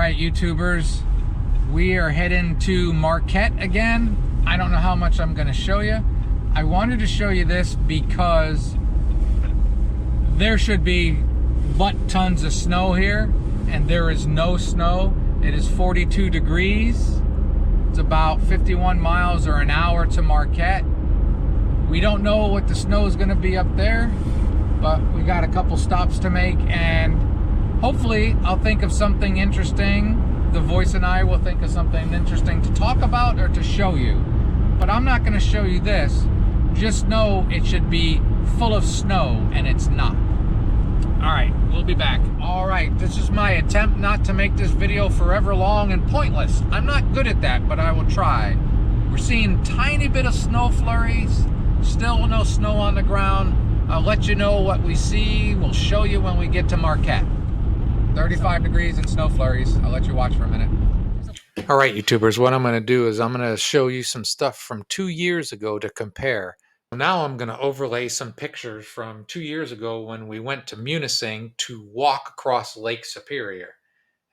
right, YouTubers, we are heading to Marquette again. I don't know how much I'm going to show you. I wanted to show you this because there should be butt tons of snow here, and there is no snow. It is 42 degrees. It's about 51 miles or an hour to Marquette. We don't know what the snow is going to be up there, but we got a couple stops to make, and hopefully I'll think of something interesting. The voice and I will think of something interesting to talk about or to show you. But I'm not going to show you this. Just know it should be full of snow, and it's not. Alright, we'll be back. Alright, this is my attempt not to make this video forever long and pointless. I'm not good at that, but I will try. We're seeing tiny bit of snow flurries. Still no snow on the ground. I'll let you know what we see. We'll show you when we get to Marquette. 35 degrees and snow flurries. I'll let you watch for a minute. All right, YouTubers, what I'm going to do is I'm going to show you some stuff from 2 years ago to compare. Now I'm going to overlay some pictures from 2 years ago when we went to Munising to walk across Lake Superior.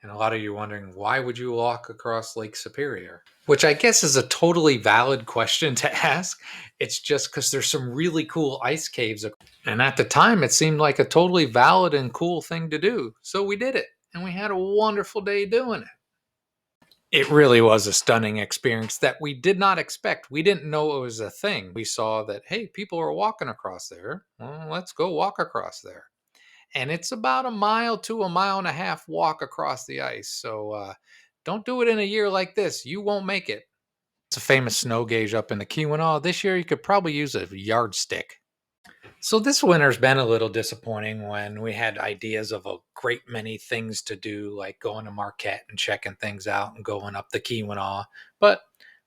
And a lot of you are wondering, why would you walk across Lake Superior? Which I guess is a totally valid question to ask. It's just because there's some really cool ice caves. And at the time, it seemed like a totally valid and cool thing to do. So we did it. And we had a wonderful day doing it. It really was a stunning experience that we did not expect. We didn't know it was a thing. We saw that, hey, people are walking across there. Well, let's go walk across there. And it's about a mile to a mile and a half walk across the ice. So don't do it in a year like this. You won't make it. It's a famous snow gauge up in the Keweenaw. This year you could probably use a yardstick. So this winter's been a little disappointing when we had ideas of a great many things to do, like going to Marquette and checking things out and going up the Keweenaw. But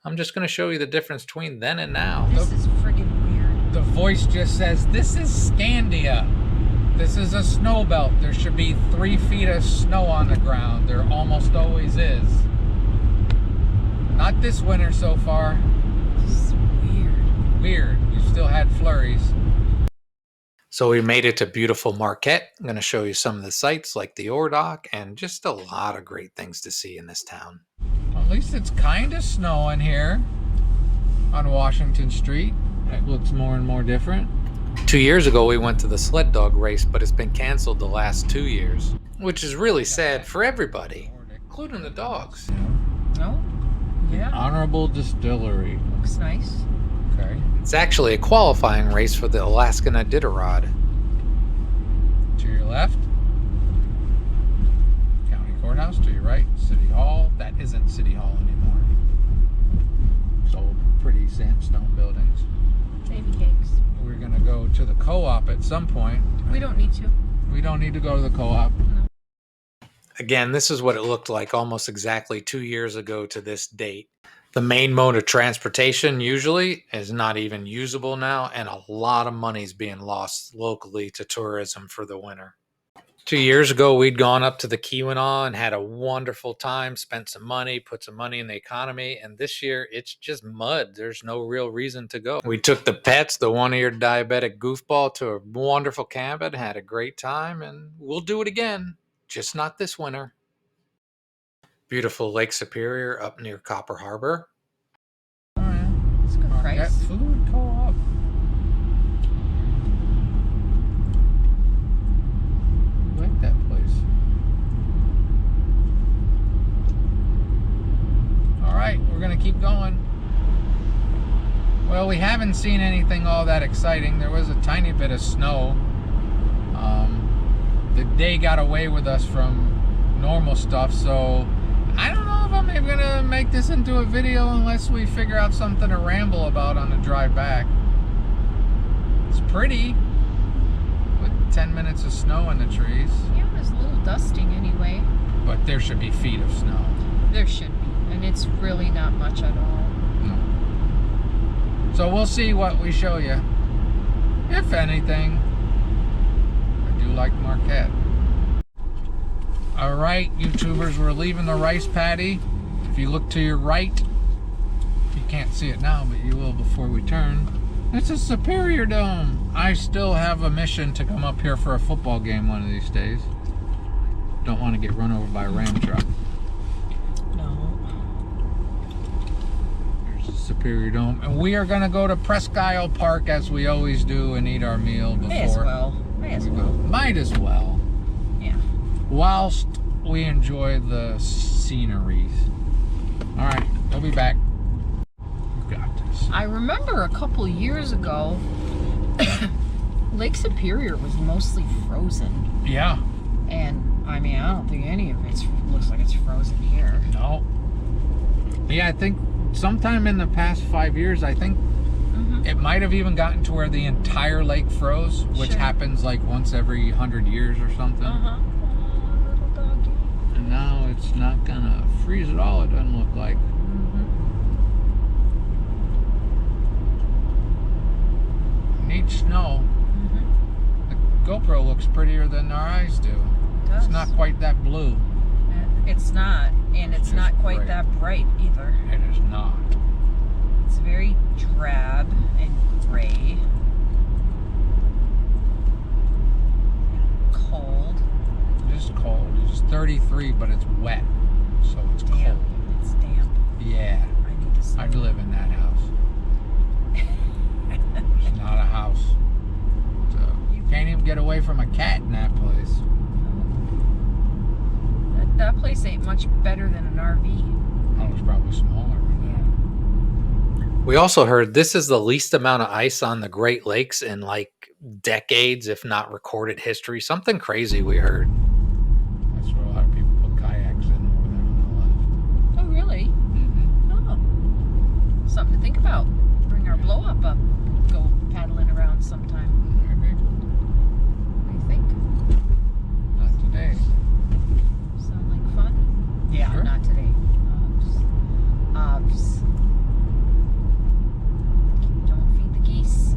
I'm just going to show you the difference between then and now. This is friggin' weird. The voice just says, this is Scandia. This is a snow belt. There should be 3 feet of snow on the ground. There almost always is. Not this winter so far. This is weird. Weird. We've still had flurries. So we made it to beautiful Marquette. I'm going to show you some of the sights like the Ore Dock and just a lot of great things to see in this town. Well, at least it's kind of snowing here on Washington Street. It looks more and more different. 2 years ago, we went to the sled dog race, but it's been canceled the last 2 years, which is really sad for everybody, including the dogs. No? Yeah. Honorable Distillery. Looks nice. Okay. It's actually a qualifying race for the Alaskan Iditarod. To your left, County Courthouse. To your right, City Hall. That isn't City Hall anymore. It's old, pretty sandstone buildings. Baby cakes. We're going to go to the co-op at some point. We don't need to. We don't need to go to the co-op. No. Again, this is what it looked like almost exactly 2 years ago to this date. The main mode of transportation usually is not even usable now, and a lot of money is being lost locally to tourism for the winter. 2 years ago, we'd gone up to the Keweenaw and had a wonderful time, spent some money, put some money in the economy, and this year it's just mud. There's no real reason to go. We took the pets, the one-eared diabetic goofball, to a wonderful cabin, had a great time, and we'll do it again, just not this winter. Beautiful Lake Superior up near Copper Harbor. Oh, yeah. It's a good Marquette price. Food Co-op. I like that place. Alright, we're going to keep going. Well, we haven't seen anything all that exciting. There was a tiny bit of snow. The day got away with us from normal stuff, so I don't know if I'm even going to make this into a video unless we figure out something to ramble about on the drive back. It's pretty, with 10 minutes of snow in the trees. Yeah, it was a little dusting anyway. But there should be feet of snow. There should be. And it's really not much at all. No. So we'll see what we show you. If anything. I do like Marquette. Alright, YouTubers, we're leaving the rice paddy. If you look to your right, you can't see it now, but you will before we turn. It's a Superior Dome. I still have a mission to come up here for a football game one of these days. Don't want to get run over by a Ram truck. Superior Dome. And we are going to go to Presque Isle Park as we always do and eat our meal before. May as well. May as well. Might as well. Yeah. Whilst we enjoy the sceneries. All right, we'll be back. We've got this. I remember a couple years ago, Lake Superior was mostly frozen. Yeah. And, I mean, I don't think any of it looks like it's frozen here. No. Yeah, I think sometime in the past 5 years, I think it might have even gotten to where the entire lake froze, which Sure. happens like once every 100 years or something. Uh-huh. Oh, little doggy. And now it's not gonna freeze at all, it doesn't look like. Neat snow. The GoPro looks prettier than our eyes do. It does. It's not quite that blue. It's not, and it's It's not quite great. that bright either. It is not. It's very drab and gray. Cold. It is cold. It's 33, but it's wet, so it's Damp. cold. It's damp. Yeah, I need to sleep. I'd live in that house. It's not a house. You can't even get away from a cat in that place. That place ain't much better than an RV. Oh, it's probably smaller. Yeah. We also heard this is the least amount of ice on the Great Lakes in like decades, if not recorded history. Something crazy we heard. That's where a lot of people put kayaks in over there on Oh, really? the left. Oh. Something to think about. Bring our blow up. Go paddling around sometime. Maybe. What do you think? Not today. Sound like fun? Yeah, Sure. not today. Obs. Don't feed the geese.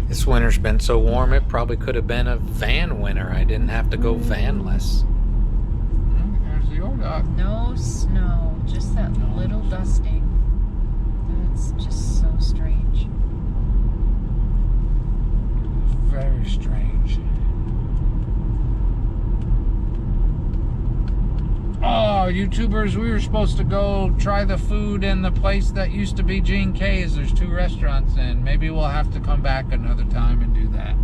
This winter's been so warm, it probably could have been a van winter. I didn't have to go vanless. There's the old dog. No snow, just that No. little dusting. That's just so strange. Very strange. Oh, YouTubers, we were supposed to go try the food in the place that used to be Gene K's. There's 2 restaurants in. Maybe we'll have to come back another time and do that.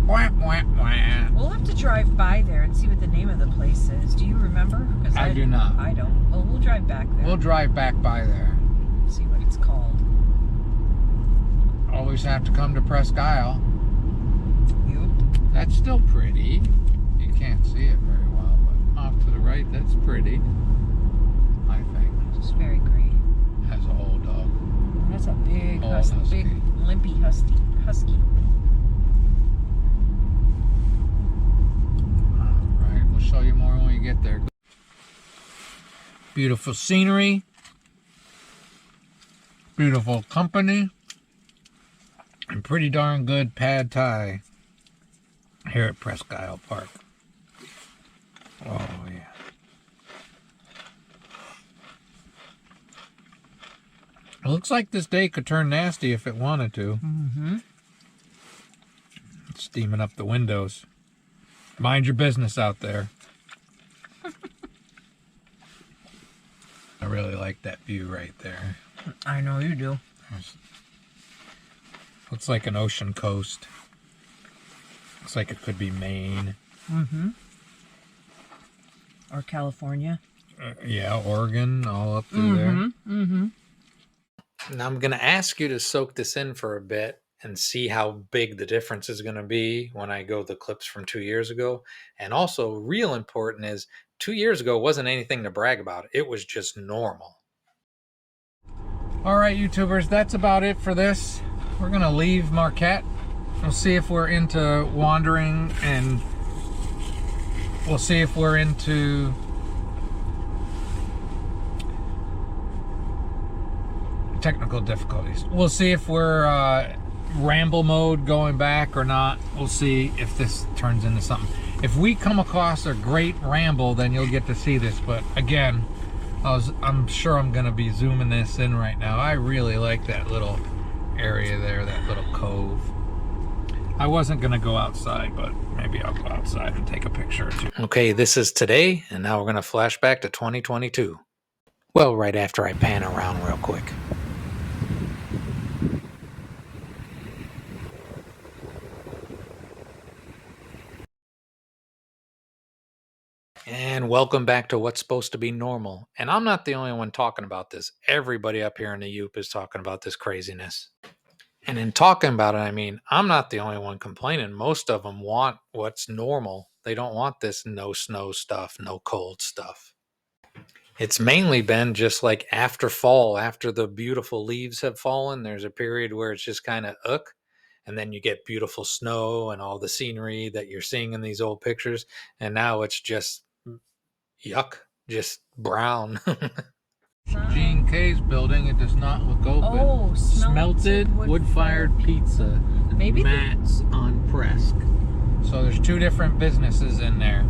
Wah, wah, wah. We'll have to drive by there and see what the name of the place is. Do you remember? 'Cause I do not. I don't. Well, we'll drive back there. We'll drive back by there. See what it's called. Always have to come to Presque Isle. You? That's still pretty. You can't see it very well, but off to the right, that's pretty. I think. Just very great. As a whole dog. That's a big, Oh, husky. big, limpy husky. Alright, we'll show you more when we get there. Beautiful scenery. Beautiful company. And pretty darn good pad thai here at Presque Isle Park. Oh, yeah. It looks like this day could turn nasty if it wanted to. Mm-hmm. It's steaming up the windows. Mind your business out there. I really like that view right there. I know you do. Looks like an ocean coast. Looks like it could be Maine. Mm-hmm. Or California. Yeah, Oregon, all up through there. Mm-hmm. Now I'm going to ask you to soak this in for a bit and see how big the difference is going to be when I go the clips from 2 years ago. And also, real important is 2 years ago wasn't anything to brag about. It was just normal. All right, YouTubers, that's about it for this. We're going to leave Marquette. We'll see if we're into wandering, and we'll see if we're into technical difficulties. We'll see if we're ramble mode going back or not. We'll see if this turns into something. If we come across a great ramble, then you'll get to see this. But again, I'm sure I'm going to be zooming this in right now. I really like that little area there, that little cove. I wasn't gonna go outside, but maybe I'll go outside and take a picture or two. Okay, this is today, and now we're going to flash back to 2022. Well, right after I pan around real quick. And welcome back to what's supposed to be normal. And I'm not the only one talking about this. Everybody up here in the Yoop is talking about this craziness. And in talking about it, I mean, I'm not the only one complaining. Most of them want what's normal. They don't want this no snow stuff, no cold stuff. It's mainly been just like after fall, after the beautiful leaves have fallen, there's a period where it's just kind of and then you get beautiful snow and all the scenery that you're seeing in these old pictures. And now it's just yuck, just brown. G&K's building, it does not look open. Oh, smelted wood-fired pizza. Maybe Matt's on Presque. So there's two different businesses in there.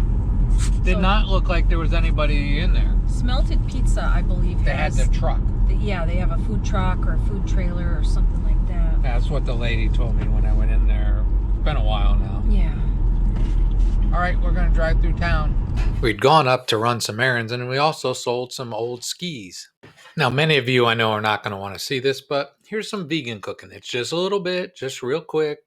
Did not look like there was anybody in there. Smelted Pizza, I believe, They had the truck. Yeah, they have a food truck or a food trailer or something like that. That's what the lady told me when I went in there. It's been a while now. Yeah. All right, we're going to drive through town. We'd gone up to run some errands, and we also sold some old skis. Now, many of you I know are not going to want to see this, but here's some vegan cooking. It's just a little bit, just real quick.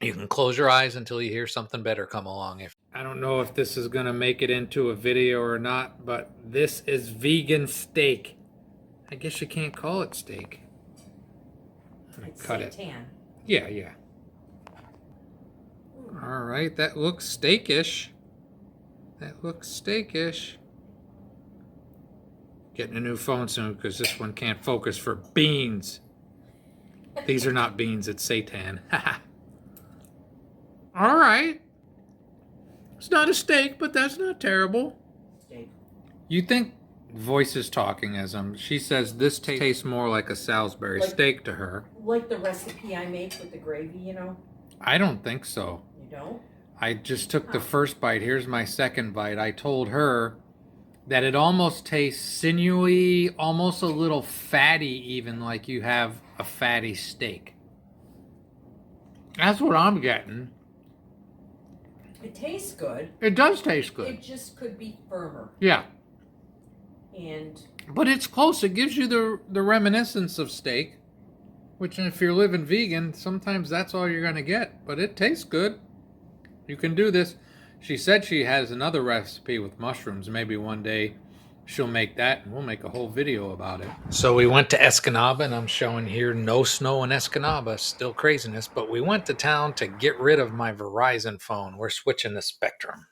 You can close your eyes until you hear something better come along. I don't know if this is going to make it into a video or not, but this is vegan steak. I guess you can't call it steak. It's Cut it. seitan. Yeah. All right, that looks steakish. Getting a new phone soon because this one can't focus for beans. These are not beans, it's seitan. All right. It's not a steak, but that's not terrible. Steak. You think voice is talking as she says this tastes more like a Salisbury steak to her. Like the recipe I make with the gravy, you know? I don't think so. You don't? I just took the first bite. Here's my second bite. I told her that it almost tastes sinewy, almost a little fatty, even like you have a fatty steak. That's what I'm getting. It tastes good. It does taste good. It just could be firmer. Yeah. And But it's close. It gives you the reminiscence of steak, which if you're living vegan, sometimes that's all you're going to get. But it tastes good. You can do this. She said she has another recipe with mushrooms. Maybe one day she'll make that and we'll make a whole video about it. So we went to Escanaba, and I'm showing here no snow in Escanaba. Still craziness. But we went to town to get rid of my Verizon phone. We're switching to Spectrum.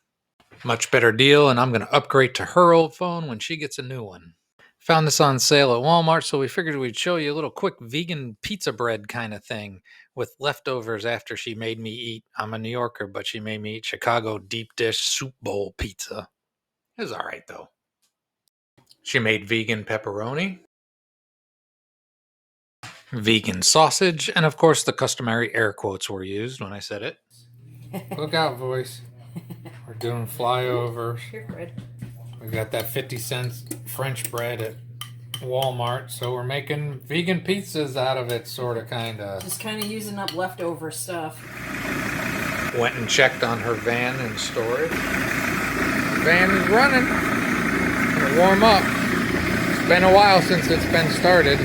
Much better deal, and I'm going to upgrade to her old phone when she gets a new one. Found this on sale at Walmart, so we figured we'd show you a little quick vegan pizza bread kind of thing with leftovers after she made me eat. I'm a New Yorker, but she made me eat Chicago deep dish soup bowl pizza. It was all right, though. She made vegan pepperoni, vegan sausage, and of course the customary air quotes were used when I said it. Look out, voice. We're doing flyovers. here, Fred. We got that 50 cents French bread at Walmart, so we're making vegan pizzas out of it, sort of, kind of. Just kind of using up leftover stuff. Went and checked on her van in storage. Van is running. Gonna warm up. It's been a while since it's been started.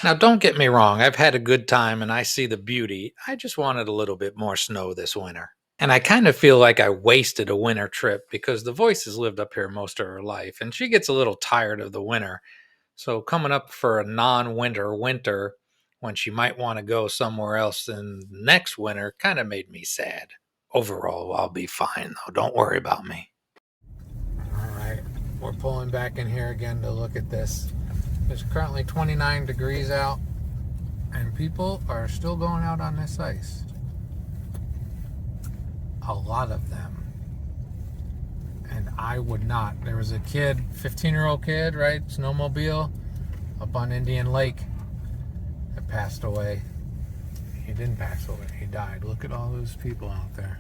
Now, don't get me wrong. I've had a good time and I see the beauty. I just wanted a little bit more snow this winter. And I kind of feel like I wasted a winter trip because the voice has lived up here most of her life and she gets a little tired of the winter. So coming up for a non-winter winter when she might want to go somewhere else in next winter kind of made me sad. Overall, I'll be fine though. Don't worry about me. All right, we're pulling back in here again to look at this. It's currently 29 degrees out and people are still going out on this ice. A lot of them. And I would not. There was a kid, 15-year-old kid, right? Snowmobile up on Indian Lake that passed away. He didn't pass away. He died. Look at all those people out there.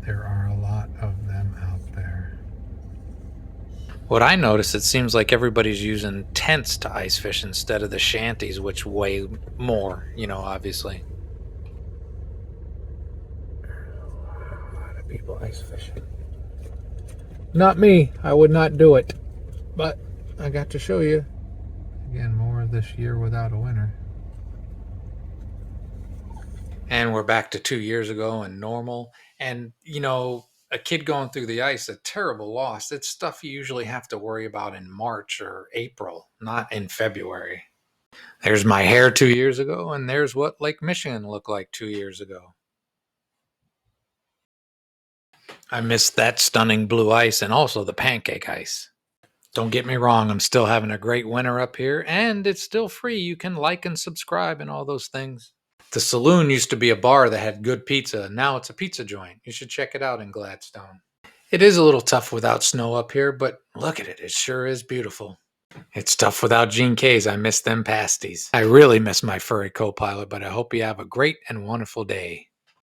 There are a lot of them out there. What I noticed, it seems like everybody's using tents to ice fish instead of the shanties, which weigh more, obviously. A lot of people ice fishing. Not me. I would not do it. But I got to show you. Again, more this year without a winter. And we're back to 2 years ago and normal. And, a kid going through the ice, a terrible loss. It's stuff you usually have to worry about in March or April, not in February. There's my hair 2 years ago, and there's what Lake Michigan looked like 2 years ago. I missed that stunning blue ice and also the pancake ice. Don't get me wrong, I'm still having a great winter up here, and it's still free. You can like and subscribe and all those things. The Saloon used to be a bar that had good pizza. Now it's a pizza joint. You should check it out in Gladstone. It is a little tough without snow up here, but look at it. It sure is beautiful. It's tough without Gene K's. I miss them pasties. I really miss my furry co-pilot, but I hope you have a great and wonderful day.